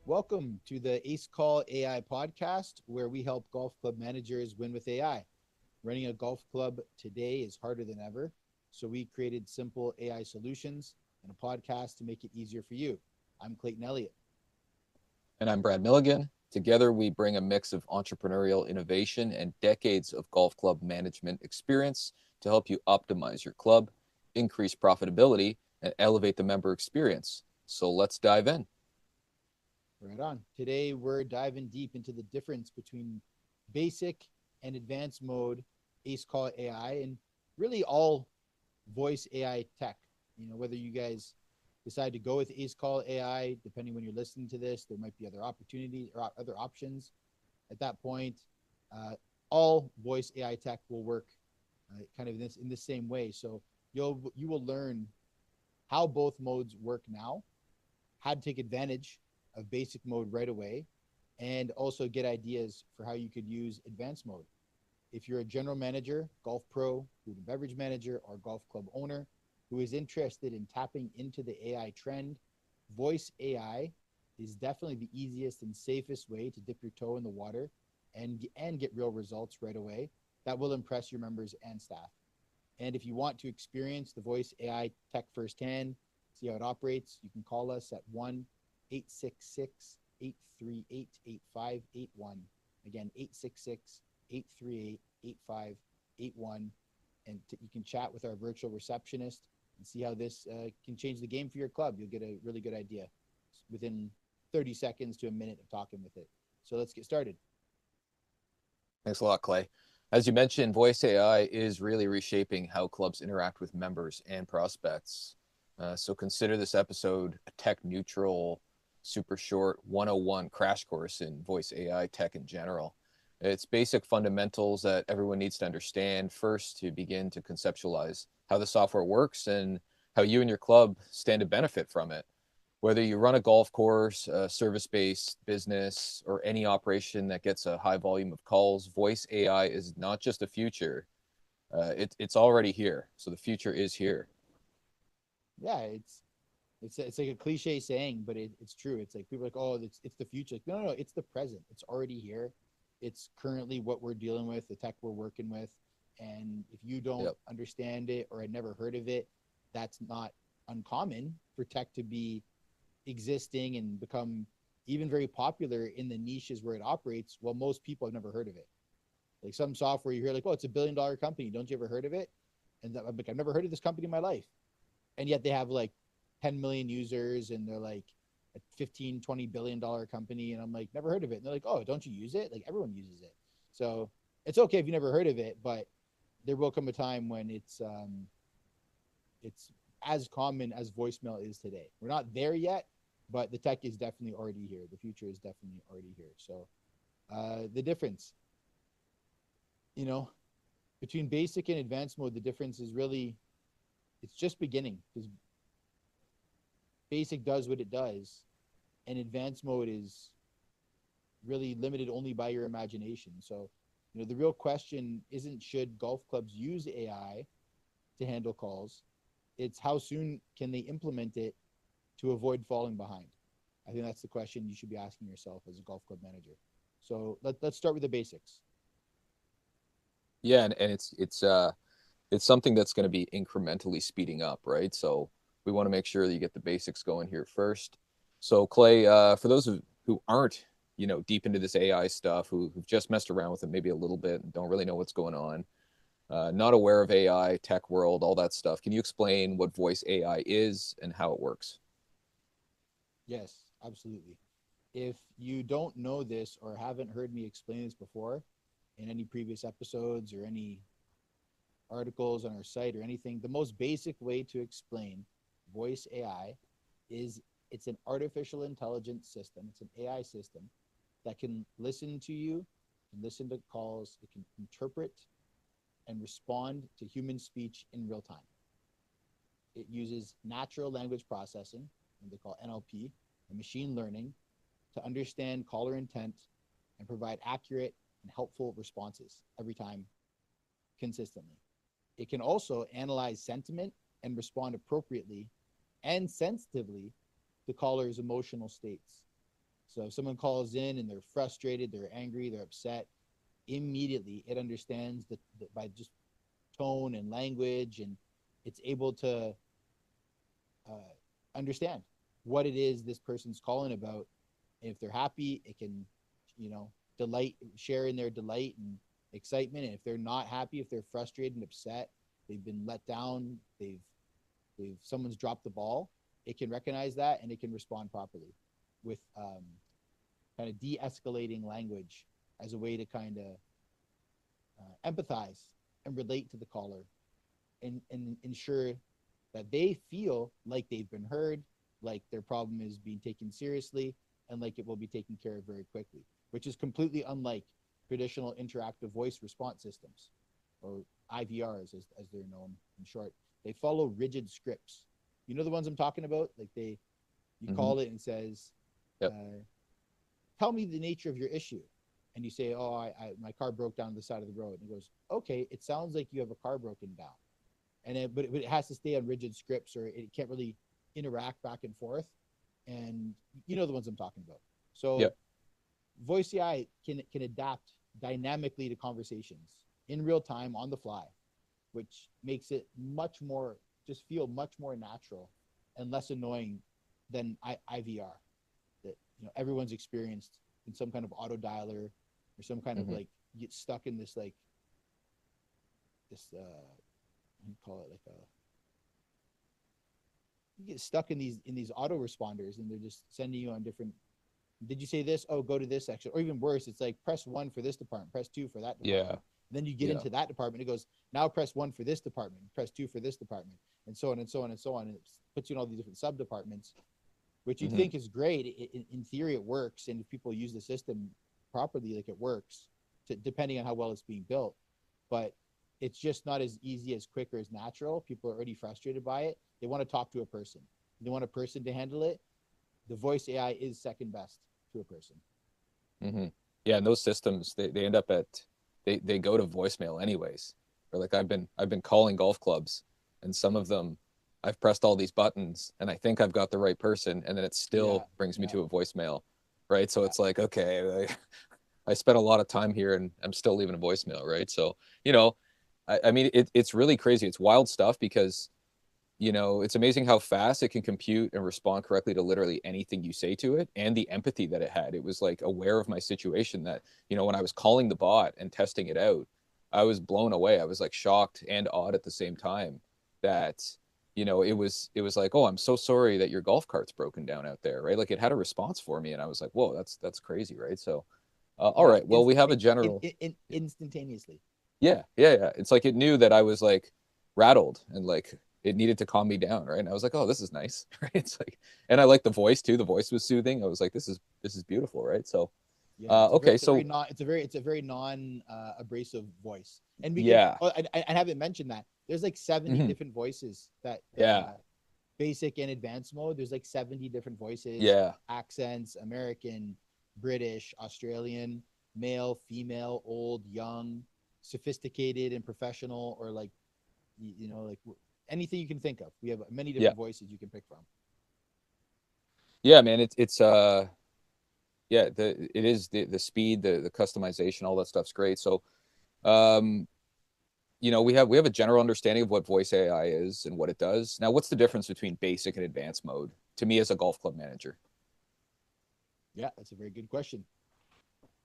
Welcome to the Acecall.ai podcast, where we help golf club managers win with AI. Running a golf club today is harder than ever, so we created simple AI solutions and a podcast to make it easier for you. I'm Clayton Elliott. And I'm Brad Milligan. Together, we bring a mix of entrepreneurial innovation and decades of golf club management experience to help you optimize your club, increase profitability, and elevate the member experience. So let's dive in. Right on. Today, we're diving deep into the difference between basic and advanced mode Acecall.ai and really all voice AI tech. Whether you guys decide to go with Acecall.ai, depending when you're listening to this, there might be other opportunities or other options. At that point, uh, all voice AI tech will work kind of in the same way. So you will learn how both modes work now, how to take advantage of basic mode right away, and also get ideas for how you could use advanced mode. If you're a general manager, golf pro, food and beverage manager, or golf club owner who is interested in tapping into the AI trend, voice AI is definitely the easiest and safest way to dip your toe in the water and get real results right away that will impress your members and staff. And if you want to experience the voice AI tech firsthand, see how it operates, you can call us at 1-866-838-8581. Again, 866-838-8581. And you can chat with our virtual receptionist and see how this can change the game for your club. You'll get a really good idea within 30 seconds to a minute of talking with it. So let's get started. Thanks a lot, Clay. As you mentioned, voice AI is really reshaping how clubs interact with members and prospects. So consider this episode a tech neutral, super short 101 crash course in voice AI tech in general. It's basic fundamentals that everyone needs to understand first to begin to conceptualize how the software works and how you and your club stand to benefit from it. Whether you run a golf course, a service-based business, or any operation that gets a high volume of calls, voice AI is not just a future. It's already here. So the future is here. Yeah, it's like a cliche saying, but it's true. It's like people are like, oh, it's the future. Like, no, it's the present. It's already here. It's currently what we're dealing with, the tech we're working with. And if you don't Yep. understand it or had never heard of it, that's not uncommon for tech to be existing and become even very popular in the niches where it operates. Well, most people have never heard of it. Like some software you hear like, oh, it's $1 billion company. Don't you ever heard of it? And I'm like, I've never heard of this company in my life. And yet they have like 10 million users and they're like a 15-20 billion-dollar company. And I'm like, never heard of it. And they're like, oh, don't you use it? Like everyone uses it. So it's okay if you never heard of it, but there will come a time when it's as common as voicemail is today. We're not there yet, but the tech is definitely already here. The future is definitely already here. So the difference, you know, between basic and advanced mode, the difference is really it's just beginning because basic does what it does, and advanced mode is really limited only by your imagination. So, the real question isn't should golf clubs use AI to handle calls. It's how soon can they implement it to avoid falling behind. I think that's the question you should be asking yourself as a golf club manager. So let's start with the basics. Yeah, and it's something that's going to be incrementally speeding up, right? So we want to make sure that you get the basics going here first. So Clay, for those who aren't, deep into this AI stuff, who've just messed around with it maybe a little bit and don't really know what's going on, not aware of AI, tech world, all that stuff, can you explain what voice AI is and how it works? Yes, absolutely. If you don't know this or haven't heard me explain this before in any previous episodes or any articles on our site or anything, the most basic way to explain voice AI is it's an artificial intelligence system. It's an AI system that can listen to you, can listen to calls, it can interpret and respond to human speech in real time. It uses natural language processing, what they call NLP, and machine learning to understand caller intent and provide accurate and helpful responses every time consistently. It can also analyze sentiment and respond appropriately and sensitively to callers' emotional states. So if someone calls in and they're frustrated, they're angry, they're upset, immediately it understands that by just tone and language, and it's able to understand what it is this person's calling about. And if they're happy, it can, delight, share in their delight and excitement. And if they're not happy, if they're frustrated and upset, they've been let down, they've someone's dropped the ball, it can recognize that and it can respond properly with kind of de-escalating language as a way to kind of empathize and relate to the caller, and ensure that they feel like they've been heard, like their problem is being taken seriously, and like it will be taken care of very quickly, which is completely unlike traditional interactive voice response systems, or IVRs as they're known in short. They follow rigid scripts. You know the ones I'm talking about? Like you call it and it says, Yep. tell me the nature of your issue. And you say, oh, my car broke down the side of the road. And he goes, okay, it sounds like you have a car broken down. But it has to stay on rigid scripts, or it can't really interact back and forth. And you know the ones I'm talking about. So Yep. voice AI can adapt dynamically to conversations in real time on the fly, which makes it just feel much more natural and less annoying than IVR that everyone's experienced in some kind of auto dialer, or some kind of like, you get stuck in this like this you call it like a you get stuck in these auto responders, and they're just sending you on different, did you say this, oh, go to this section, or even worse, it's like press 1 for this department, press 2 for that department. Yeah. And then you get Yeah. into that department, it goes, now press 1 for this department, press 2 for this department, and so on and so on and so on, and it puts you in all these different sub departments, which you'd think is great. In theory it works, and if people use the system properly, like, it works, depending on how well it's being built. But it's just not as easy, as quick, or as natural. People are already frustrated by it. They want to talk to a person. They want a person to handle it. The voice AI is second best to a person. Yeah, and those systems, they end up at, they go to voicemail anyways. Or like I've been calling golf clubs, and some of them I've pressed all these buttons and I think I've got the right person, and then it Yeah, still brings me yeah, to a voicemail. Right. So yeah, it's like, okay, I spent a lot of time here and I'm still leaving a voicemail. Right. So, you know, I mean, it's really crazy. It's wild stuff because, it's amazing how fast it can compute and respond correctly to literally anything you say to it, and the empathy that it had. It was like aware of my situation that, when I was calling the bot and testing it out, I was blown away. I was like shocked and awed at the same time yeah, that, it was like, oh, I'm so sorry that your golf cart's broken down out there. Right. Like it had a response for me, and I was like, whoa, that's crazy. Right. So, all yeah. right, well, we have a general. Instantaneously. Yeah, yeah, yeah. It's like it knew that I was like rattled, and like it needed to calm me down, right? And I was like, oh, this is nice, right? It's like, and I like the voice too. The voice was soothing. I was like, this is beautiful, right? So, Yeah, it's a very okay, it's a very so non it's a very non abrasive voice. And we can yeah, I haven't mentioned that there's like 70 hmm, different voices that yeah, basic and advanced mode. There's like 70 different voices, yeah, accents: American, British, Australian, male, female, old, young, sophisticated and professional, or like, like anything you can think of. We have many yeah, different voices you can pick from. yeah, man. It's yeah, it is the speed, the customization, all that stuff's great. So, um, we have a general understanding of what voice AI is and what it does. Now, what's the difference between basic and advanced mode to me as a golf club manager? Yeah, that's a very good question.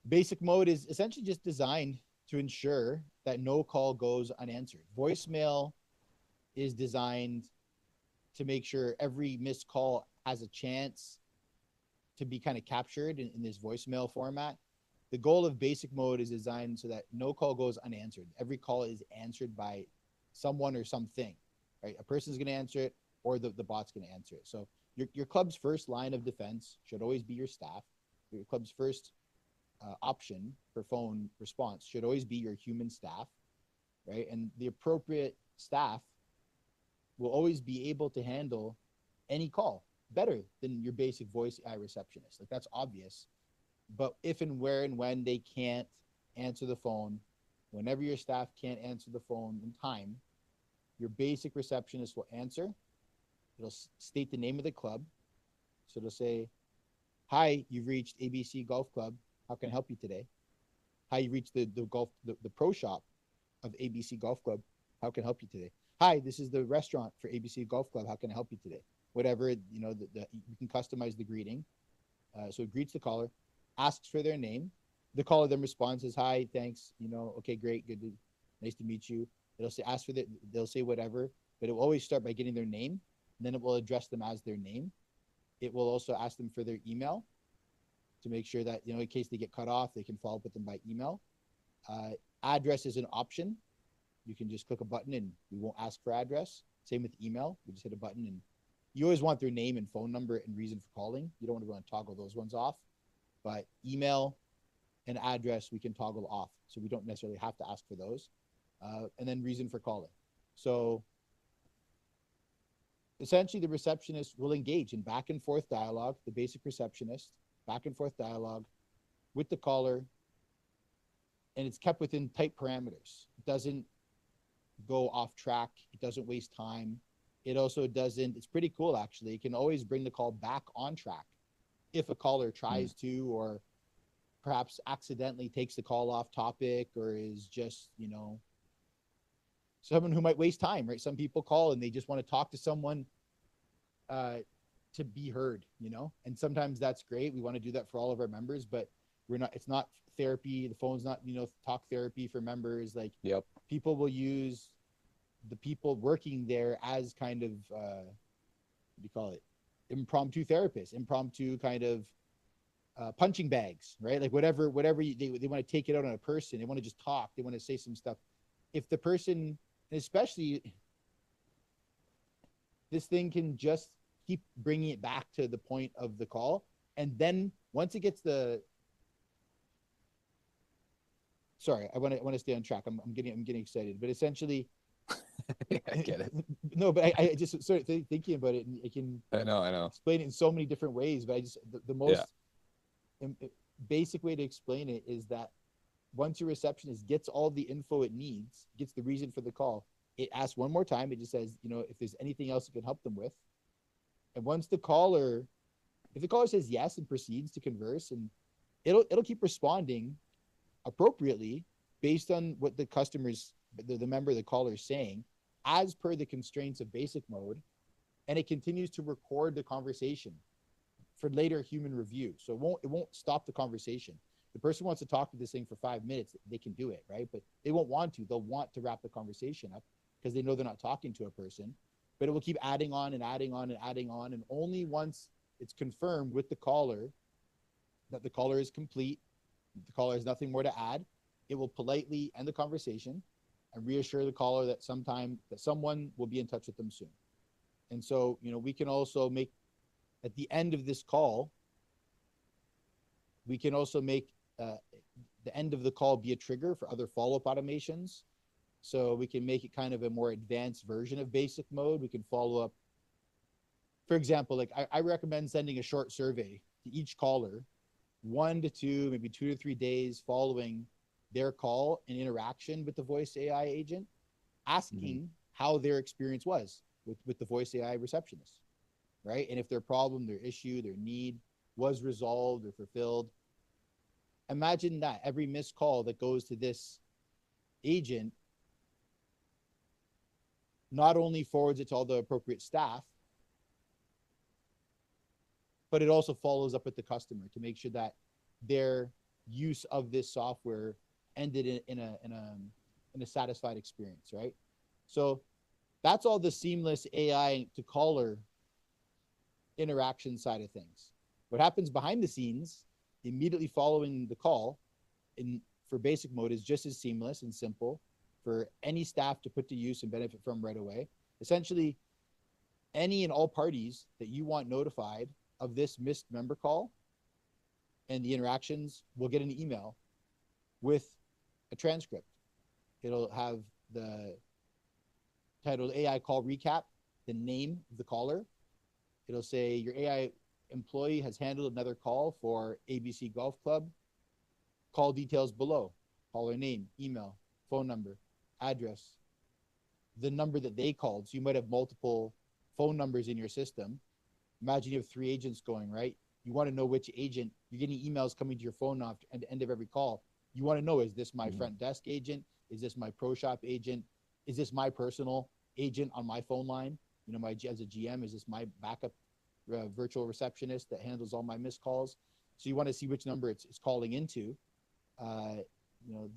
Basic mode is essentially just designed to ensure that no call goes unanswered. Voicemail is designed to make sure every missed call has a chance to be kind of captured in this voicemail format. The goal of basic mode is designed so that no call goes unanswered. Every call is answered by someone or something, right? A person's going to answer it, or the bot's going to answer it. So your club's first line of defense should always be your staff. Your club's first option for phone response should always be your human staff, right? And the appropriate staff will always be able to handle any call better than your basic voice AI receptionist. Like, that's obvious. But if and where and when they can't answer the phone, whenever your staff can't answer the phone in time, your basic receptionist will answer. It'll state the name of the club. So it'll say, Hi, you've reached ABC Golf Club. How can I help you today? Hi, you reached the pro shop of ABC Golf Club. How can I help you today? Hi, this is the restaurant for ABC Golf Club. How can I help you today? Whatever, you can customize the greeting. So it greets the caller, asks for their name. The caller then responds, says, hi, thanks, okay, great, nice to meet you. It'll say, they'll say whatever, but it will always start by getting their name. And then it will address them as their name. It will also ask them for their email to make sure that, in case they get cut off, they can follow up with them by email. Address is an option. You can just click a button and we won't ask for address. Same with email. We just hit a button, and you always want their name and phone number and reason for calling. You don't want to toggle those ones off, but email and address we can toggle off. So we don't necessarily have to ask for those. And then reason for calling. So essentially the receptionist will engage in back and forth dialogue, the basic receptionist, back and forth dialogue with the caller, and it's kept within tight parameters. It doesn't go off track. It doesn't waste time. It also doesn't, it's pretty cool actually. It can always bring the call back on track if a caller tries to, or perhaps accidentally takes the call off topic, or is just, someone who might waste time, right? Some people call and they just want to talk to someone to be heard, and sometimes that's great. We want to do that for all of our members, but it's not therapy. The phone's not, talk therapy for members. Like, Yep. People will use the people working there as kind of, what do you call it? Impromptu therapists, impromptu kind of punching bags, right? Like whatever they want to take it out on a person. They want to just talk. They want to say some stuff. If the person, especially this thing can just keep bringing it back to the point of the call. And then once it gets sorry, I want to stay on track. I'm getting excited, but essentially, I get it. No, but I just sort of thinking about it, and I can I know. explain it in so many different ways. But I just the most basic way to explain it is that once your receptionist gets all the info it needs, gets the reason for the call, it asks one more time. It just says, if there's anything else it can help them with. And once if the caller says yes and proceeds to converse, and it'll keep responding appropriately based on what the member of the caller is saying, as per the constraints of basic mode, and it continues to record the conversation for later human review. So it won't stop the conversation. The person wants to talk to this thing for 5 minutes, they can do it, right? But they won't want to. They'll want to wrap the conversation up because they know they're not talking to a person. But it will keep adding on and adding on and adding on. And only once it's confirmed with the caller that the caller is complete, the caller has nothing more to add, it will politely end the conversation and reassure the caller that someone will be in touch with them soon. And so, we can also make, at the end of this call, we can also make the end of the call be a trigger for other follow-up automations. So we can make it kind of a more advanced version of basic mode. We can follow up. For example, like I recommend sending a short survey to each caller, 1 to 2, maybe 2 to 3 days following their call and interaction with the voice AI agent, asking how their experience was with the voice AI receptionist, right? And if their problem, their issue, their need was resolved or fulfilled. Imagine that every missed call that goes to this agent not only forwards it to all the appropriate staff, but it also follows up with the customer to make sure that their use of this software ended in a satisfied experience, right? So that's all the seamless AI to caller interaction side of things. What happens behind the scenes immediately following the call for basic mode is just as seamless and simple for any staff to put to use and benefit from right away. Essentially, any and all parties that you want notified of this missed member call and the interactions will get an email with a transcript. It'll have the titled AI call recap, the name of the caller. It'll say your AI employee has handled another call for ABC Golf Club. Call details below. Caller name, email, phone number, address, the number that they called. So you might have multiple phone numbers in your system. Imagine you have 3 agents going, right? You want to know which agent. You're getting emails coming to your phone at the end of every call. You want to know, is this my front desk agent? Is this my pro shop agent? Is this my personal agent on my phone line? You know, as a GM, is this my backup virtual receptionist that handles all my missed calls? So you want to see which number it's calling into. You know,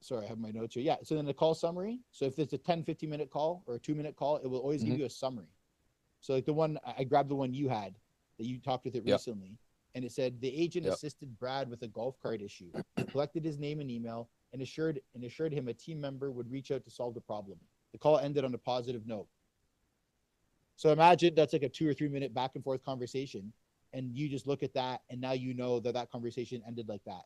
sorry, I have my notes here. Yeah. So then the call summary. So if it's a 10, 15-minute call or a 2-minute call, it will always give you a summary. So like the one, I grabbed the one you had that you talked with it recently. And it said the agent assisted Brad with a golf cart issue, collected his name and email, and assured him a team member would reach out to solve the problem. The call ended on a positive note. So imagine that's like a 2 or 3 minute back and forth conversation. And you just look at that, and now you know that conversation ended like that.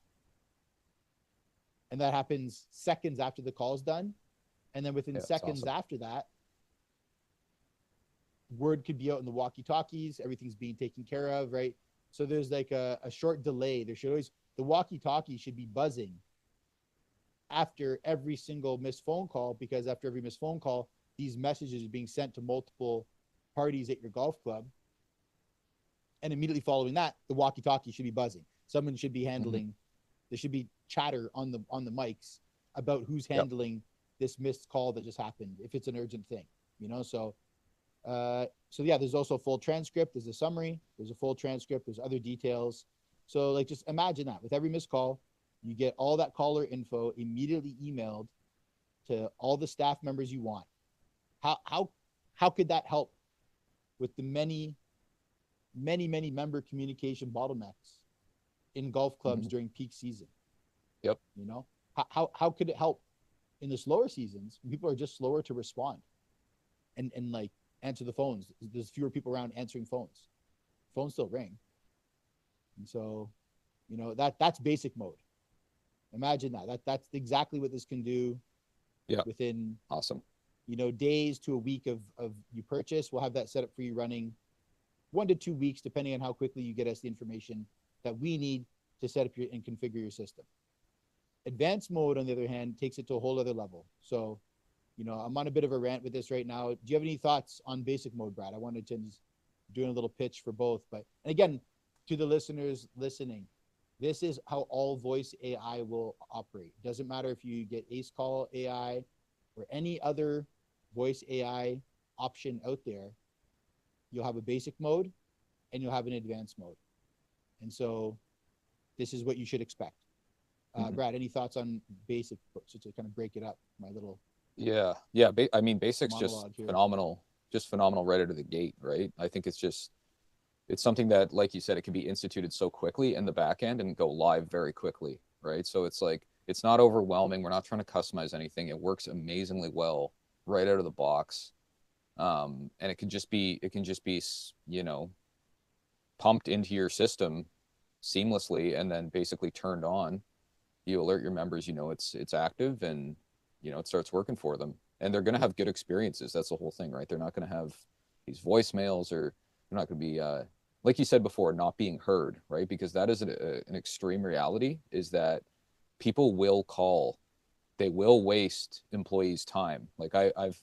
And that happens seconds after the call is done. And then within seconds after that, word could be out in the walkie-talkies. Everything's being taken care of, right? So there's like a short delay. There should always, the walkie-talkie should be buzzing after every single missed phone call, because after every missed phone call, these messages are being sent to multiple parties at your golf club. And immediately following that, the walkie-talkie should be buzzing. Someone should be handling, there should be chatter on the mics about who's handling this missed call that just happened, if it's an urgent thing, you know? So yeah, there's also a full transcript. There's a summary. There's a full transcript. There's other details. So like, just imagine that with every missed call, you get all that caller info immediately emailed to all the staff members you want. How could that help with the many member communication bottlenecks in golf clubs during peak season? You know, how could it help in the slower seasons when people are just slower to respond and like answer the phones? There's fewer people around answering phones. Phones still ring. And so, you know, that's basic mode. Imagine that's exactly what this can do. Within you know, days to a week of you purchase. We'll have that set up for you running 1 to 2 weeks, depending on how quickly you get us the information that we need to set up and configure your system. Advanced mode, on the other hand, takes it to a whole other level. So, you know, I'm on a bit of a rant with this right now. Do you have any thoughts on basic mode, Brad? I wanted to just do a little pitch for both. But, and again, to the listeners listening, this is how all voice AI will operate. Doesn't matter if you get Acecall.ai or any other voice AI option out there. You'll have a basic mode and you'll have an advanced mode. And so this is what you should expect. Brad, any thoughts on basic, so to kind of break it up, my little I mean, basic's just phenomenal right out of the gate, right? I think it's something that, like you said, it can be instituted so quickly in the back end and go live very quickly, right? So it's like, it's not overwhelming. We're not trying to customize anything. It works amazingly well right out of the box. And it can just be, you know, pumped into your system seamlessly and then basically turned on. You alert your members, you know, it's active, and, you know, it starts working for them, and they're going to have good experiences. That's the whole thing, right? They're not going to have these voicemails, or they're not going to be, like you said before, not being heard, right? Because that is an extreme reality, is that people will call, they will waste employees' time. Like I've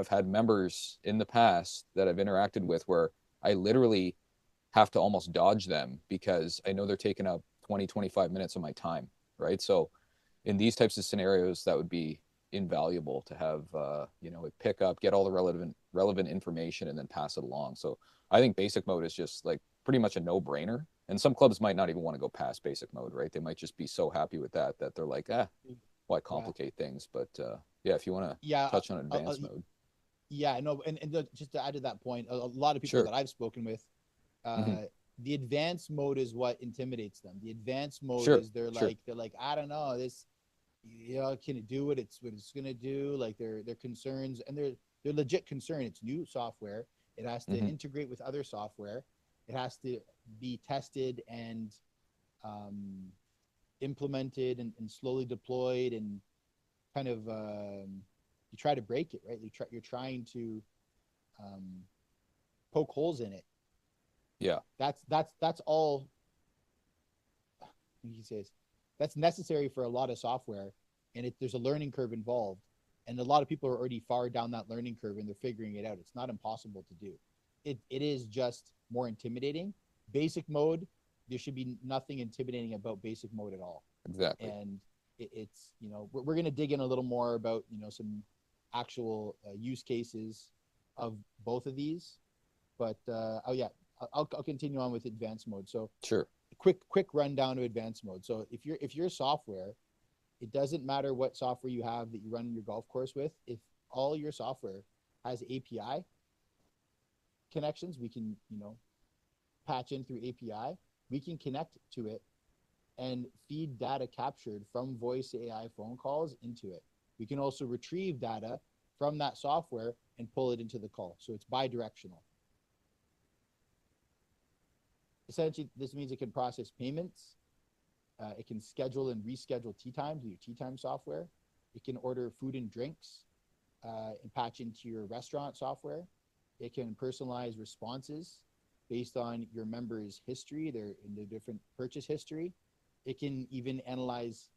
had members in the past that I've interacted with where I literally have to almost dodge them because I know they're taking up 20, 25 minutes of my time, right? So in these types of scenarios, that would be invaluable to have, you know, pick up, get all the relevant information, and then pass it along. So I think basic mode is just like pretty much a no-brainer. And some clubs might not even want to go past basic mode, right? They might just be so happy with that they're like, why complicate things? But if you want to touch on advanced mode. Yeah, no, and just to add to that point, a lot of people that I've spoken with, the advanced mode is what intimidates them. The advanced mode is they're like, I don't know, this, you know, can it do what it's gonna do? Like their concerns, and they're legit concerned. It's new software. It has to integrate with other software. It has to be tested and implemented and slowly deployed, and kind of you try to break it, right? You're trying to poke holes in it. That's all he says. That's necessary for a lot of software, and there's a learning curve involved. And a lot of people are already far down that learning curve and they're figuring it out. It's not impossible to do. It is just more intimidating. Basic mode, there should be nothing intimidating about basic mode at all. Exactly. And it's, you know, we're going to dig in a little more about, you know, some actual use cases of both of these. But oh yeah, I'll continue on with advanced mode. So Sure. quick rundown of advanced mode. So if you're software, it doesn't matter what software you have that you run your golf course with. If all your software has API connections, we can, you know, patch in through API. We can connect to it and feed data captured from voice AI phone calls into it. We can also retrieve data from that software and pull it into the call. So it's bi-directional. Essentially, this means it can process payments. It can schedule and reschedule tee times with your tee time software. It can order food and drinks and patch into your restaurant software. It can personalize responses based on your members' history, their different purchase history. It can even analyze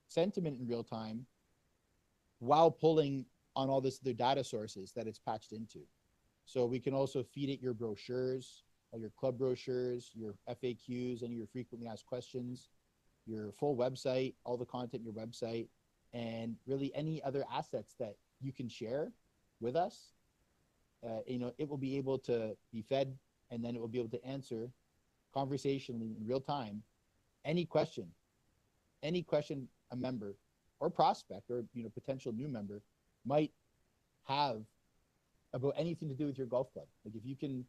sentiment in real time while pulling on all this other data sources that it's patched into. So we can also feed it your brochures, all your club brochures, your FAQs, any of your frequently asked questions, your full website, all the content in your website, and really any other assets that you can share with us. You know, it will be able to be fed, and then it will be able to answer conversationally in real time any question a member or prospect or, you know, potential new member might have about anything to do with your golf club. Like if you can,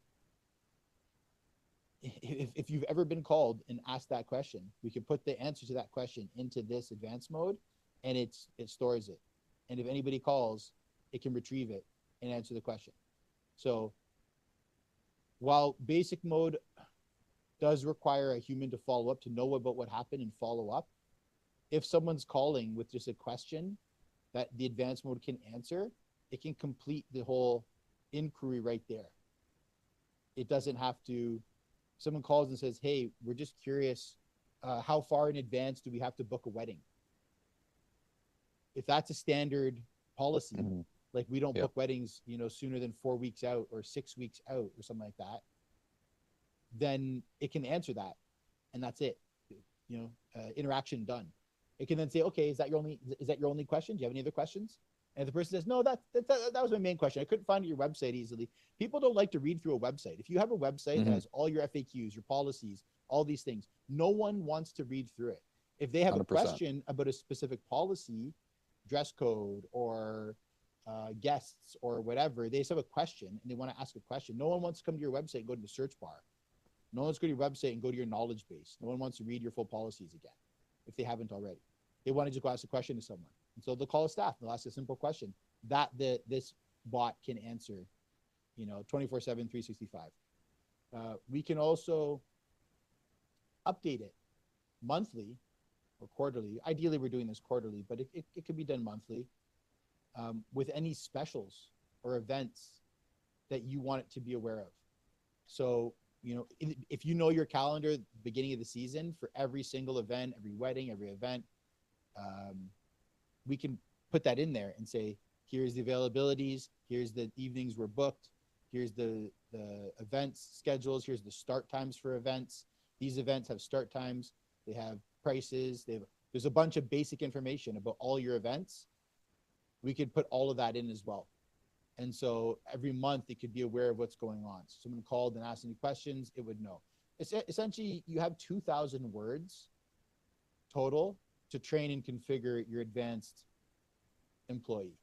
if you've ever been called and asked that question, we can put the answer to that question into this advanced mode, and it stores it. And if anybody calls, it can retrieve it and answer the question. So while basic mode does require a human to follow up to know about what happened and follow up, if someone's calling with just a question that the advanced mode can answer, it can complete the whole inquiry right there. It doesn't have to, someone calls and says, hey, we're just curious, how far in advance do we have to book a wedding? If that's a standard policy, Mm-hmm. like we don't Yeah. book weddings, you know, sooner than 4 weeks out or 6 weeks out or something like that, then it can answer that, and that's it. You know, interaction done. It can then say, okay, is that your only question? Do you have any other questions? And if the person says, no, that was my main question. I couldn't find your website easily. People don't like to read through a website. If you have a website that has all your FAQs, your policies, all these things, no one wants to read through it. If they have 100%. a question about a specific policy, dress code, or guests or whatever, they just have a question and they want to ask a question. No one wants to come to your website and go to the search bar. No one's going to your website and go to your knowledge base. No one wants to read your full policies again if they haven't already. They want to just go ask a question to someone. And so they'll call a staff. They'll ask a simple question that this bot can answer, you know, 24/7, 365. We can also update it monthly or quarterly. Ideally, we're doing this quarterly, but it could be done monthly with any specials or events that you want it to be aware of. So, you know, if you know your calendar beginning of the season for every single event, every wedding, every event, we can put that in there and say, here's the availabilities, here's the evenings we're booked, here's the events schedules, here's the start times for events. These events have start times, they have prices, there's a bunch of basic information about all your events. We could put all of that in as well. And so every month it could be aware of what's going on. So someone called and asked any questions, it would know. It's essentially, you have 2,000 words total to train and configure your advanced employee.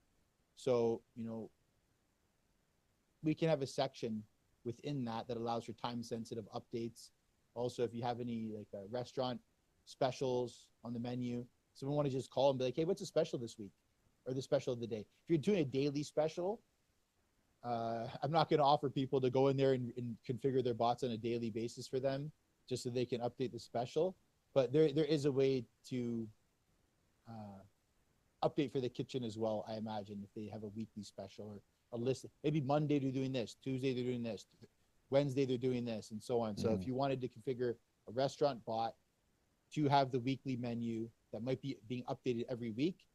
So, you know, we can have a section within that allows for time sensitive updates. Also, if you have any like restaurant specials on the menu, someone want to just call and be like, hey, what's a special this week or the special of the day? If you're doing a daily special, I'm not going to offer people to go in there and configure their bots on a daily basis for them just so they can update the special. But there is a way to update for the kitchen as well, I imagine, if they have a weekly special or a list. Maybe Monday they're doing this, Tuesday they're doing this, Wednesday they're doing this, and so on. So if you wanted to configure a restaurant bot to have the weekly menu that might be being updated every week,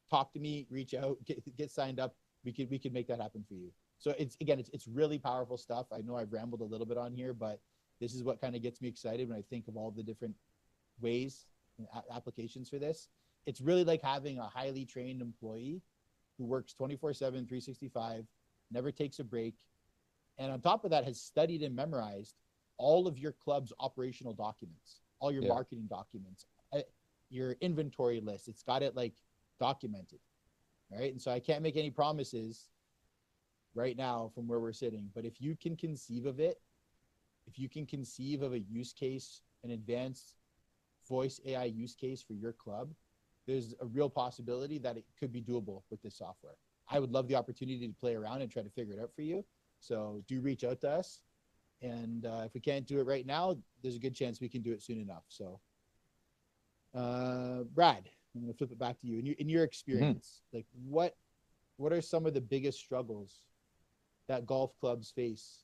talk to me, reach out, get signed up. We could make that happen for you. So it's really powerful stuff. I know I've rambled a little bit on here, but this is what kind of gets me excited when I think of all the different ways and applications for this. It's really like having a highly trained employee who works 24/7, 365, never takes a break, and on top of that has studied and memorized all of your club's operational documents, all your marketing documents, your inventory list. It's got it like documented, right? And so I can't make any promises right now from where we're sitting, but if you can conceive of it, if you can conceive of a use case, an advanced voice AI use case for your club, there's a real possibility that it could be doable with this software. I would love the opportunity to play around and try to figure it out for you. So do reach out to us. And if we can't do it right now, there's a good chance we can do it soon enough. So, Brad, I'm going to flip it back to you. In your experience, like what are some of the biggest struggles that golf clubs face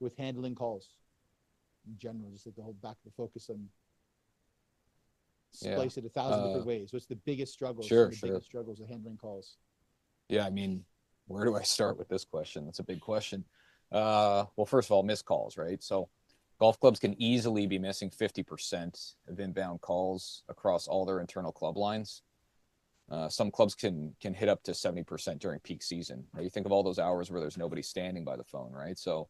with handling calls in general? Just like the whole back of the focus on splice it 1,000 different ways. What's the biggest struggles? Biggest struggles of handling calls. Yeah, I mean, where do I start with this question? That's a big question. Well, first of all, missed calls, right? So golf clubs can easily be missing 50% of inbound calls across all their internal club lines. Some clubs can hit up to 70% during peak season. Now, you think of all those hours where there's nobody standing by the phone, right? So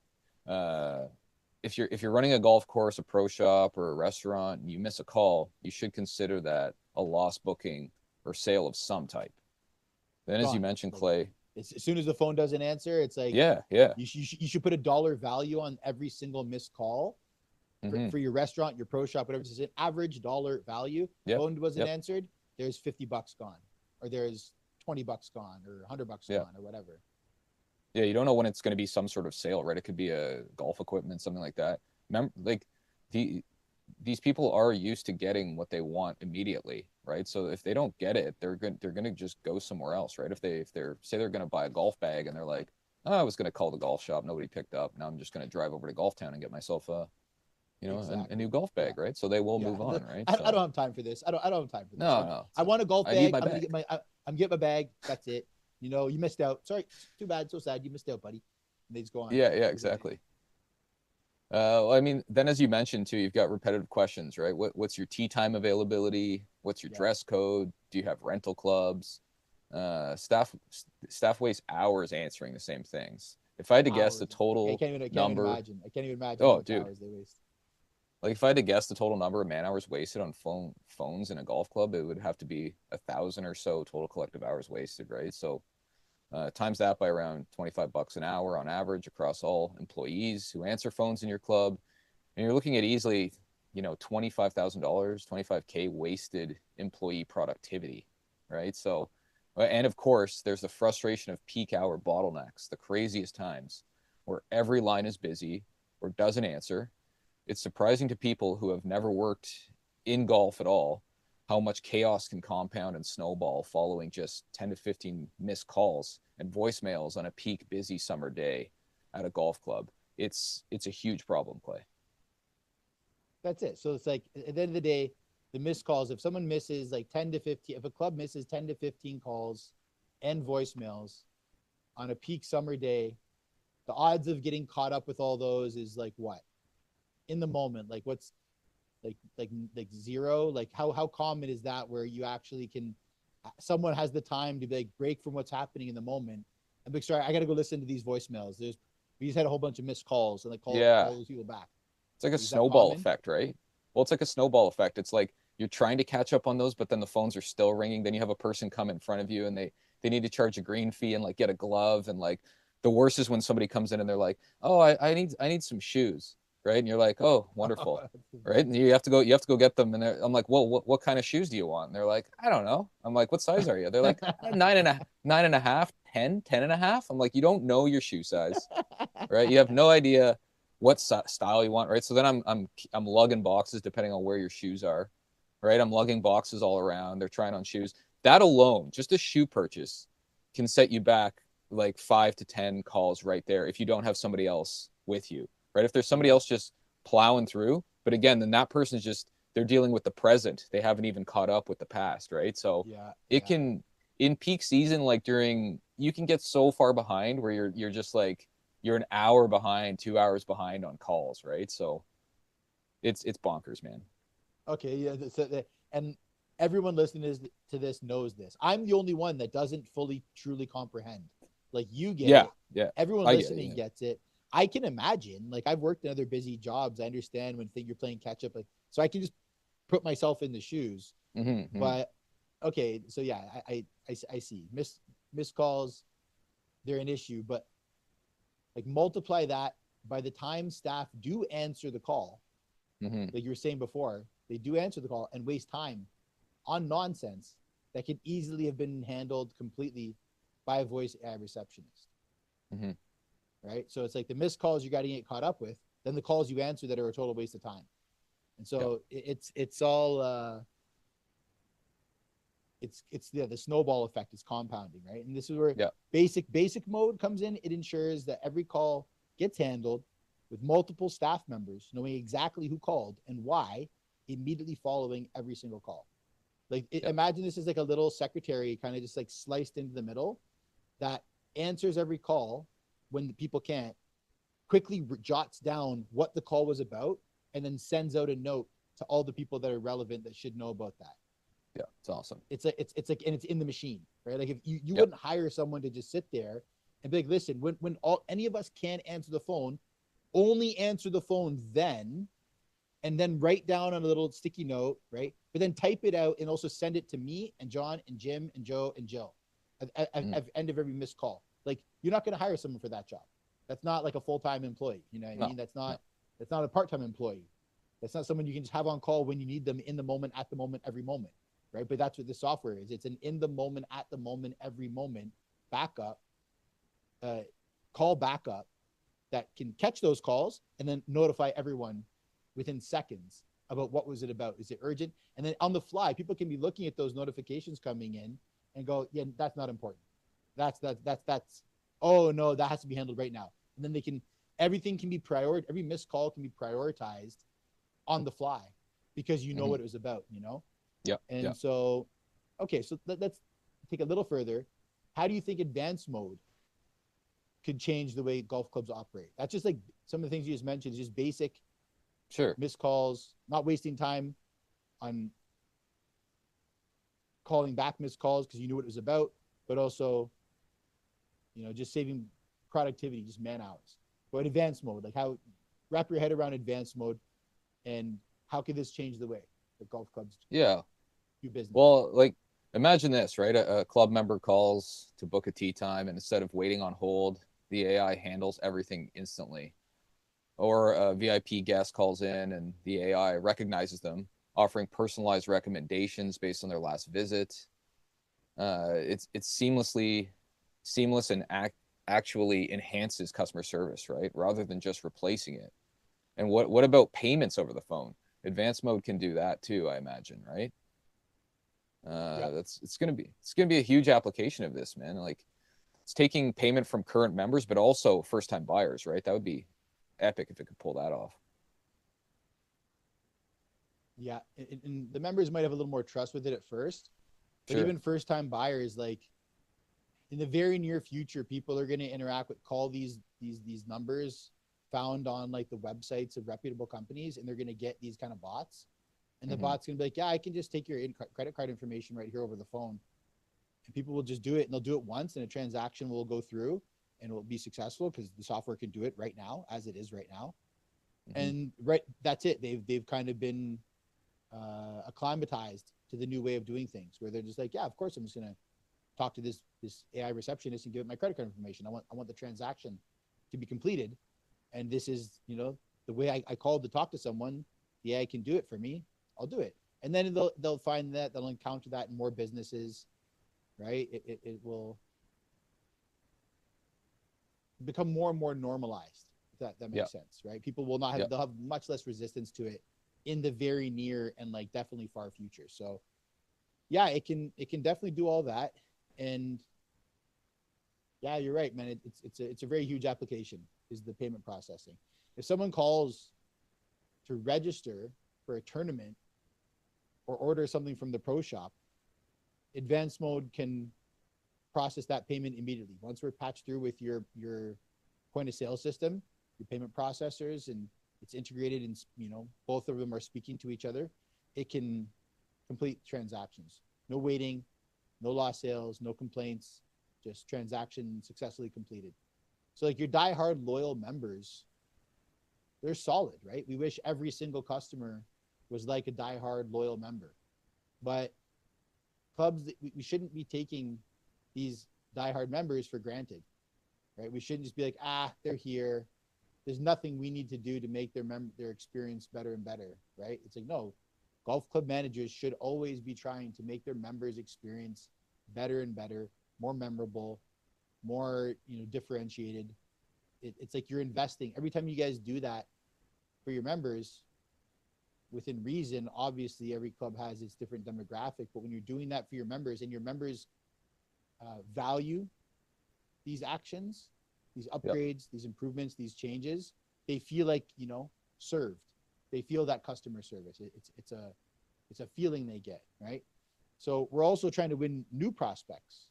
if you're running a golf course, a pro shop, or a restaurant, and you miss a call, you should consider that a lost booking or sale of some type. Then, as you mentioned, Clay, as soon as the phone doesn't answer, it's like you should put a dollar value on every single missed call for your restaurant, your pro shop, whatever. It's an average dollar value. Phone wasn't answered, there's $50 gone, or there's $20 gone, or $100 gone, or whatever. Yeah, you don't know when it's going to be some sort of sale, right? It could be a golf equipment, something like that. Remember, like these people are used to getting what they want immediately, right? So if they don't get it, they're going to just go somewhere else, right? If they're say they're going to buy a golf bag and they're like, oh, I was going to call the golf shop, nobody picked up. Now I'm just going to drive over to Golf Town and get myself a new golf bag, right? So they will move on, right? I don't have time for this. I don't have time for this. No. I want a golf bag. I'm getting my bag. That's it. You missed out. Sorry, too bad. So sad. You missed out, buddy. And they just go on. Yeah, exactly. I mean, then as you mentioned too, you've got repetitive questions, right? What's your tee time availability? What's your dress code? Do you have rental clubs? Staff waste hours answering the same things. If I had to guess the total number, I can't even imagine. Oh, dude. Hours they waste. Like if I had to guess the total number of man hours wasted on phones in a golf club, it would have to be 1,000 or so total collective hours wasted, right? So times that by around $25 an hour on average across all employees who answer phones in your club, and you're looking at easily, $25,000, $25K wasted employee productivity, right? So, and of course, there's the frustration of peak hour bottlenecks, the craziest times where every line is busy or doesn't answer. It's surprising to people who have never worked in golf at all how much chaos can compound and snowball following just 10 to 15 missed calls and voicemails on a peak busy summer day at a golf club. It's a huge problem, Clay. That's it. So it's like at the end of the day, the missed calls, if someone misses like 10 to 15, if a club misses 10 to 15 calls and voicemails on a peak summer day, the odds of getting caught up with all those is like what? In the moment, like what's like zero? Like how common is that where you actually can, someone has the time to like break from what's happening in the moment and be sorry, I got to go listen to these voicemails. We just had a whole bunch of missed calls and like call those people back. It's like a snowball effect, right? Well, it's like a snowball effect. It's like you're trying to catch up on those, but then the phones are still ringing. Then you have a person come in front of you and they need to charge a green fee and like get a glove. And like the worst is when somebody comes in and they're like, oh, I need some shoes. Right. And you're like, oh, wonderful. Right. And you have to go get them. And I'm like, well, what kind of shoes do you want? And they're like, I don't know. I'm like, what size are you? They're like, 9.5, 10 and a half. I'm like, you don't know your shoe size. Right. You have no idea what style you want. Right. So then I'm lugging boxes depending on where your shoes are. Right. I'm lugging boxes all around. They're trying on shoes. That alone, just a shoe purchase can set you back like 5 to 10 calls right there if you don't have somebody else with you. Right? If there's somebody else just plowing through, but again, then that person's just, they're dealing with the present. They haven't even caught up with the past, right? So it can in peak season, like during, you can get so far behind where you're just like, you're an hour behind, 2 hours behind on calls, right? So it's bonkers, man. Okay, yeah, and everyone listening to this knows this. I'm the only one that doesn't fully truly comprehend. Like, you get Yeah, it, yeah, everyone I get it. listening Yeah. gets it. I can imagine, like, I've worked in other busy jobs. I understand when you're playing catch up, like, so I can just put myself in the shoes. Mm-hmm. But okay, so yeah, I see missed calls, they're an issue, but like, multiply that by the time staff do answer the call, Mm-hmm. like you were saying before, they do answer the call and waste time on nonsense that could easily have been handled completely by a voice AI receptionist, Mm-hmm. right? So it's like the missed calls you got to get caught up with, then the calls you answer that are a total waste of time. And Yeah. so it's all it's the snowball effect is compounding, right? And this is where Yeah. basic mode comes in. It ensures that every call gets handled with multiple staff members knowing exactly who called and why immediately following every single call. Like, Yeah. imagine this is like a little secretary kind of just like sliced into the middle that answers every call when the people can't, quickly jots down what the call was about, and then sends out a note to all the people that are relevant that should know about that. Yeah. It's awesome. It's like, and it's in the machine, right? Like, if you Yep. wouldn't hire someone to just sit there and be like, listen, when all any of us can't answer the phone, only answer the phone then, and then write down on a little sticky note, right? But then type it out and also send it to me and John and Jim and Joe and Jill Mm. at the end of every missed call. Like, you're not going to hire someone for that job. That's not like a full-time employee. You know what I No. mean? No. That's not a part-time employee. That's not someone you can just have on call when you need them, in the moment, at the moment, every moment, right? But that's what the software is. It's an in the moment, at the moment, every moment backup, uh, call backup that can catch those calls and then notify everyone within seconds about what was it about. Is it urgent? And then on the fly, people can be looking at those notifications coming in and go, yeah, that's not important. That's oh no, that has to be handled right now. And then they can, everything can be every missed call can be prioritized on the fly because you know Mm-hmm. what it was about, you know? Yeah. Yeah. And so, okay, so let's take a little further. How do you think advanced mode could change the way golf clubs operate? That's just like some of the things you just mentioned, is just basic Sure. missed calls, not wasting time on calling back missed calls because you knew what it was about, but also, just saving productivity, just man hours. But advanced mode, like, how, wrap your head around advanced mode, and how could this change the way that golf clubs Yeah. do business? Well, like, imagine this, right? A club member calls to book a tee time, and instead of waiting on hold, the AI handles everything instantly. Or a VIP guest calls in, and the AI recognizes them, offering personalized recommendations based on their last visit. It's seamless and actually enhances customer service, right? Rather than just replacing it. And what about payments over the phone? Advanced mode can do that too, I imagine, right? Yeah, That's it's gonna be a huge application of this, man. Like, it's taking payment from current members, but also first time buyers, right? That would be epic if it could pull that off. yeah, and the members might have a little more trust with it at first, but Sure. even first time buyers, like, in the very near future, people are going to interact with, call these numbers found on like the websites of reputable companies, and they're going to get these kind of bots, and the Mm-hmm. bot's going to be like, yeah, I can just take your credit card information right here over the phone, and people will just do it, and they'll do it once, and a transaction will go through and it will be successful because the software can do it right now as it is right now. Mm-hmm. And right, that's it. They've kind of been acclimatized to the new way of doing things, where they're just like, yeah, of course I'm just going to talk to this AI receptionist and give it my credit card information. I want the transaction to be completed, and this is, the way I called to talk to someone. The AI can do it for me. I'll do it, and then they'll find that they'll encounter that in more businesses, right? It will become more and more normalized. If that Yeah. makes sense, right? People will not Yeah. have they'll have much less resistance to it in the very near and like definitely far future. So yeah, it can definitely do all that, and yeah, you're right, man. It's a very huge application, is the payment processing. If someone calls to register for a tournament or order something from the pro shop, advanced mode can process that payment immediately. Once we're patched through with your point of sale system, your payment processors, and it's integrated, and both of them are speaking to each other, it can complete transactions. No waiting, no lost sales, no complaints, just transaction successfully completed. So like your diehard loyal members, they're solid, right? We wish every single customer was like a diehard loyal member, but clubs, we shouldn't be taking these diehard members for granted, right? We shouldn't just be like, they're here. There's nothing we need to do to make their experience better and better, right? It's like, no, golf club managers should always be trying to make their members' experience better and better, more memorable, more differentiated. It's like you're investing every time you guys do that for your members within reason. Obviously, every club has its different demographic, but when you're doing that for your members and your members value these actions, these upgrades, these improvements, these changes, they feel like served. They feel that customer service. It's a feeling they get, right? So we're also trying to win new prospects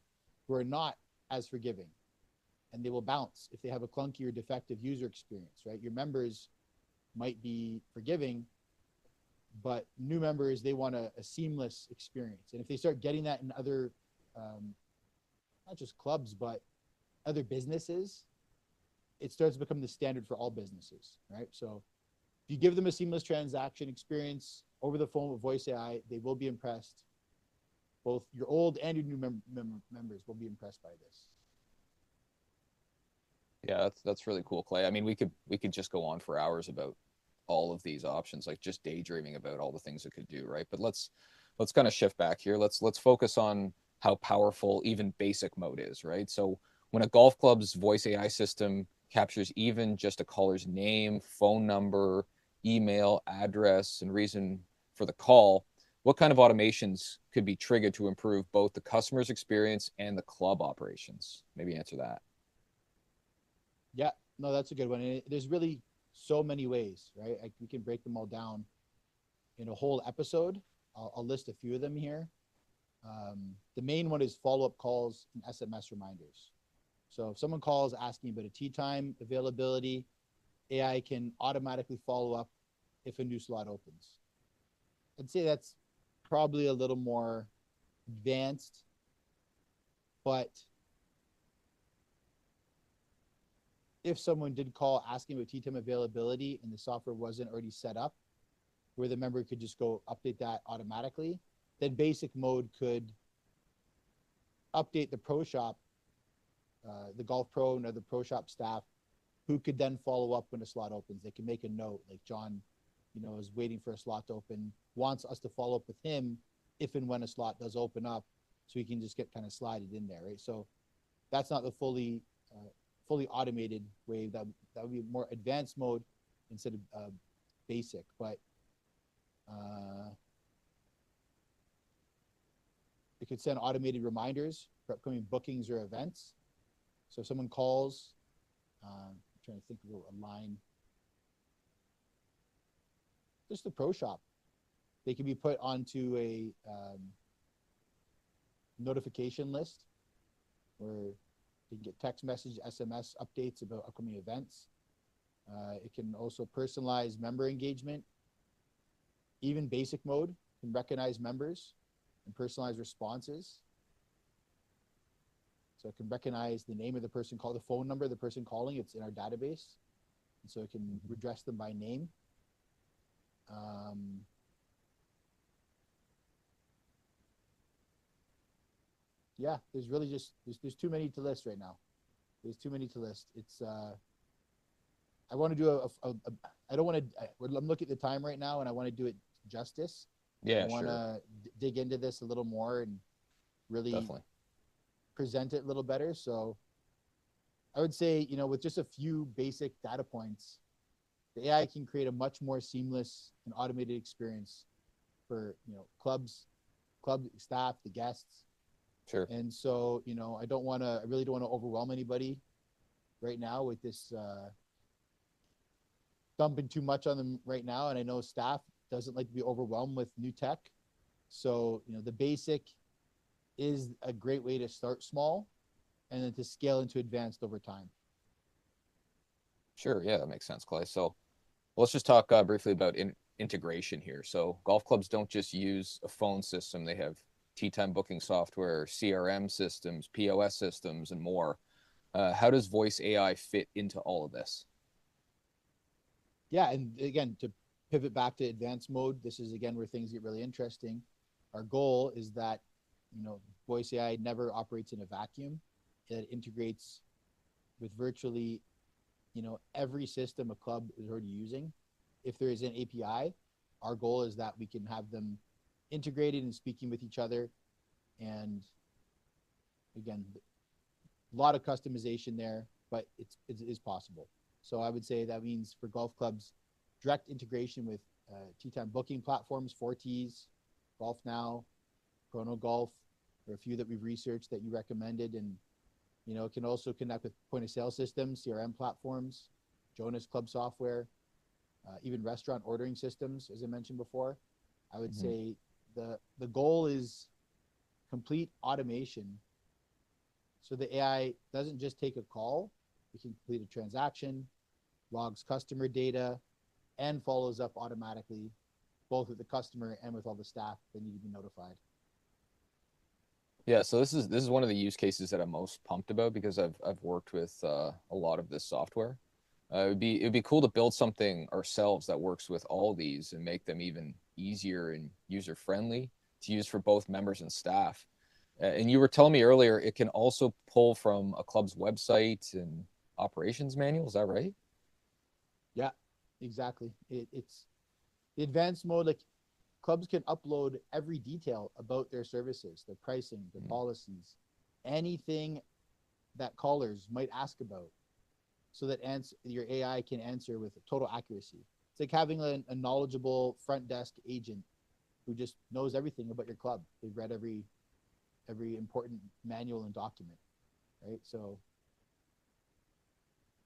who are not as forgiving, and they will bounce if they have a clunky or defective user experience, right? Your members might be forgiving, but new members, they want a seamless experience. And if they start getting that in other, not just clubs, but other businesses, it starts to become the standard for all businesses, right? So if you give them a seamless transaction experience over the phone with voice AI, they will be impressed. Both your old and your new members will be impressed by this. Yeah, that's really cool, Clay. I mean, we could just go on for hours about all of these options, like just daydreaming about all the things it could do, right? But let's kind of shift back here. Let's focus on how powerful even basic mode is, right? So when a golf club's voice AI system captures even just a caller's name, phone number, email, address, and reason for the call, what kind of automations could be triggered to improve both the customer's experience and the club operations? Maybe answer that. Yeah, no, that's a good one. And there's really so many ways, right? We can break them all down in a whole episode. I'll list a few of them here. The main one is follow-up calls and SMS reminders. So if someone calls asking about a tee time availability, AI can automatically follow up if a new slot opens. I'd say that's probably a little more advanced, but if someone did call asking about tee time availability and the software wasn't already set up, where the member could just go update that automatically, then basic mode could update the pro shop, the golf pro and other pro shop staff, who could then follow up when a slot opens. They can make a note like John, is waiting for a slot to open, wants us to follow up with him if and when a slot does open up, so he can just get kind of slided in there, right? So that's not the fully automated way. That would be more advanced mode instead of basic. But it could send automated reminders for upcoming bookings or events. So if someone calls, I'm trying to think of a line, just the pro shop, they can be put onto a notification list where you can get text message, SMS updates about upcoming events. It can also personalize member engagement. Even basic mode can recognize members and personalize responses. So it can recognize the name of the person called, the phone number of the person calling. It's in our database. And so it can address them by name. Yeah, there's really just, there's too many to list right now. There's too many to list. It's, I want to do I don't want to, I'm looking at the time right now and I want to do it justice. Yeah, I want to dig into this a little more and really definitely present it a little better. So I would say, with just a few basic data points, the AI can create a much more seamless and automated experience for, clubs, club staff, the guests. Sure. And so, I really don't want to overwhelm anybody right now with this, dumping too much on them right now. And I know staff doesn't like to be overwhelmed with new tech. So, the basic is a great way to start small and then to scale into advanced over time. Sure, yeah, that makes sense, Clay. So let's just talk briefly about integration here. So golf clubs don't just use a phone system; they have tee time booking software, CRM systems, POS systems, and more. How does voice AI fit into all of this? Yeah, and again, to pivot back to advanced mode, this is again where things get really interesting. Our goal is that, voice AI never operates in a vacuum. It integrates with virtually, every system a club is already using. If there is an API, our goal is that we can have them integrated and speaking with each other. And again, a lot of customization there, but it is possible. So I would say that means for golf clubs, direct integration with tee time booking platforms, 4Ts, Golf Now, Chrono Golf, or a few that we've researched that you recommended. And, it can also connect with point of sale systems, CRM platforms, Jonas Club software, even restaurant ordering systems, as I mentioned before. I would Mm-hmm. say the goal is complete automation. So the AI doesn't just take a call, it can complete a transaction, logs customer data, and follows up automatically, both with the customer and with all the staff that need to be notified. Yeah, so this is one of the use cases that I'm most pumped about because I've worked with a lot of this software. It'd be cool to build something ourselves that works with all these and make them even easier and user friendly to use for both members and staff. And you were telling me earlier it can also pull from a club's website and operations manual. Is that right? Yeah, exactly. It's the advanced mode. Like clubs can upload every detail about their services, their pricing, their Mm-hmm. policies, anything that callers might ask about, so that your AI can answer with total accuracy. It's like having a knowledgeable front desk agent who just knows everything about your club. They've read every important manual and document, right? So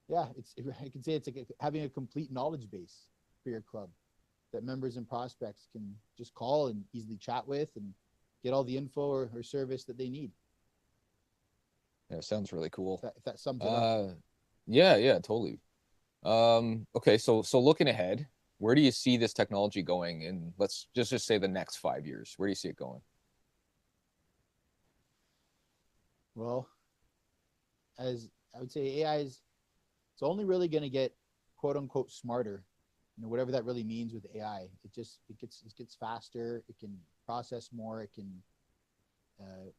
yeah, I can say it's like having a complete knowledge base for your club that members and prospects can just call and easily chat with and get all the info or service that they need. Yeah, sounds really cool. If that sums it up. Uh, yeah, yeah, totally. Okay, so looking ahead, where do you see this technology going in, let's just say the next 5 years? Where do you see it going? Well, as I would say, AI is it's only really going to get quote unquote smarter. Whatever that really means with AI. It gets faster. It can process more. It can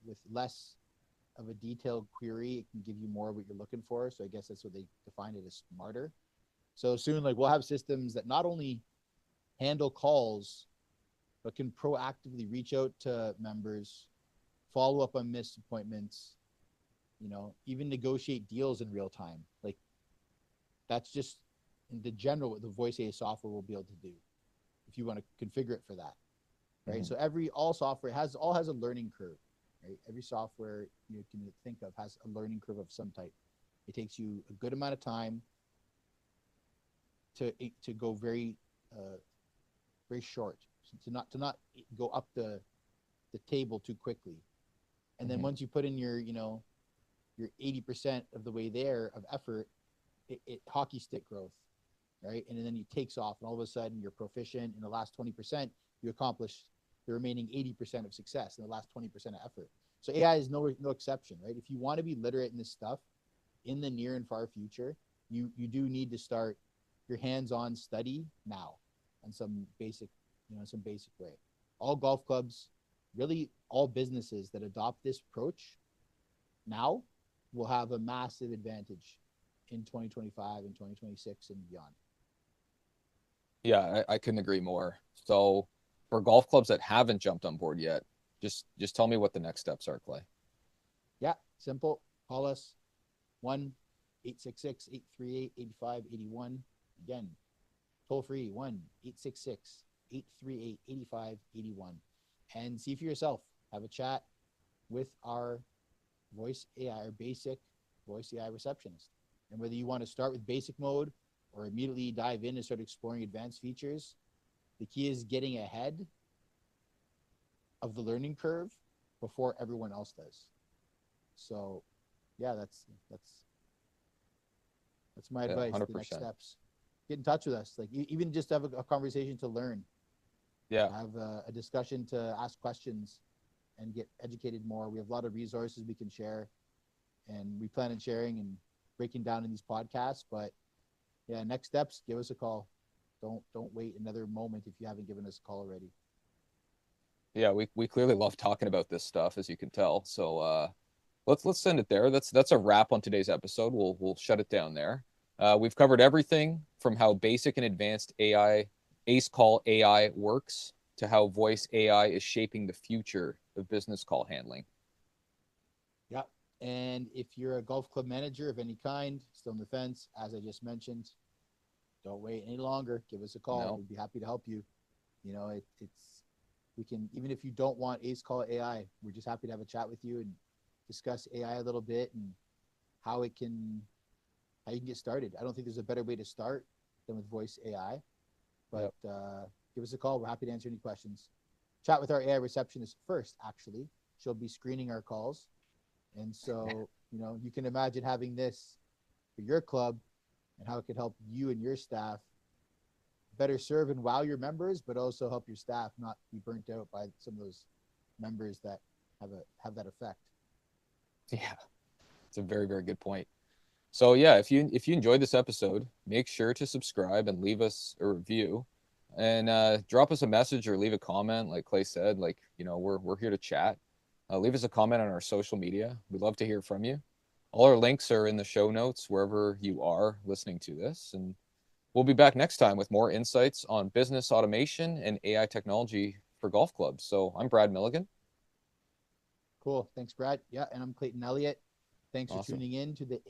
with less of a detailed query, it can give you more of what you're looking for. So I guess that's what they define it as smarter. So soon, like we'll have systems that not only handle calls, but can proactively reach out to members, follow up on missed appointments, even negotiate deals in real time. Like that's just in the general what the voice AI software will be able to do if you want to configure it for that. Right. Mhm. So all software has a learning curve. Right. Every software you can think of has a learning curve of some type. It takes you a good amount of time to go very short, to not go up the table too quickly. And then Mhm. once you put in your 80% of the way there of effort, it hockey stick growth, right? And then it takes off, and all of a sudden you're proficient in the last 20%. You accomplish the remaining 80% of success in the last 20% of effort. So AI is no exception, right? If you want to be literate in this stuff in the near and far future, you do need to start your hands-on study now on some basic way. All golf clubs, really all businesses that adopt this approach now will have a massive advantage in 2025 and 2026 and beyond. Yeah, I couldn't agree more. So for golf clubs that haven't jumped on board yet, just tell me what the next steps are, Clay. Yeah, simple. Call us 1-866-838-8581. Again, toll free 1-866-838-8581. And see for yourself. Have a chat with our voice AI, our basic voice AI receptionist. And whether you want to start with basic mode or immediately dive in and start exploring advanced features, the key is getting ahead of the learning curve before everyone else does. So yeah, that's my Yeah, advice. The next 100%. steps, get in touch with us. Like even just have a conversation to learn, Yeah. have a discussion to ask questions and get educated more. We have a lot of resources we can share, and we plan on sharing and breaking down in these podcasts. But yeah, next steps, give us a call. Don't wait another moment if you haven't given us a call already. Yeah, we clearly love talking about this stuff, as you can tell. So let's send it there. That's a wrap on today's episode. We'll shut it down there. We've covered everything from how basic and advanced AI Acecall AI works to how voice AI is shaping the future of business call handling. Yeah. And if you're a golf club manager of any kind, still on the fence, as I just mentioned, don't wait any longer. Give us a call. No, We'd be happy to help you. It's we can, even if you don't want Acecall AI, we're just happy to have a chat with you and discuss AI a little bit and how it can how you can get started. I don't think there's a better way to start than with voice AI, but yep. give us a call. We're happy to answer any questions. Chat with our AI receptionist first. Actually, she'll be screening our calls, and so you can imagine having this for your club and how it could help you and your staff better serve and wow your members, but also help your staff not be burnt out by some of those members that have that effect. Yeah, it's a very, very good point. So yeah, if you enjoyed this episode, make sure to subscribe and leave us a review, and drop us a message or leave a comment. Like Clay said, like we're here to chat. Leave us a comment on our social media. We'd love to hear from you. All our links are in the show notes wherever you are listening to this, and we'll be back next time with more insights on business automation and AI technology for golf clubs. So I'm Brad Milligan. Cool. Thanks, Brad. Yeah, and I'm Clayton Elliott. Thanks for Awesome. tuning in to the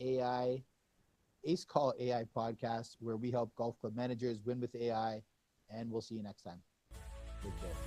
Acecall AI podcast, where we help golf club managers win with AI. And we'll see you next time. Take care.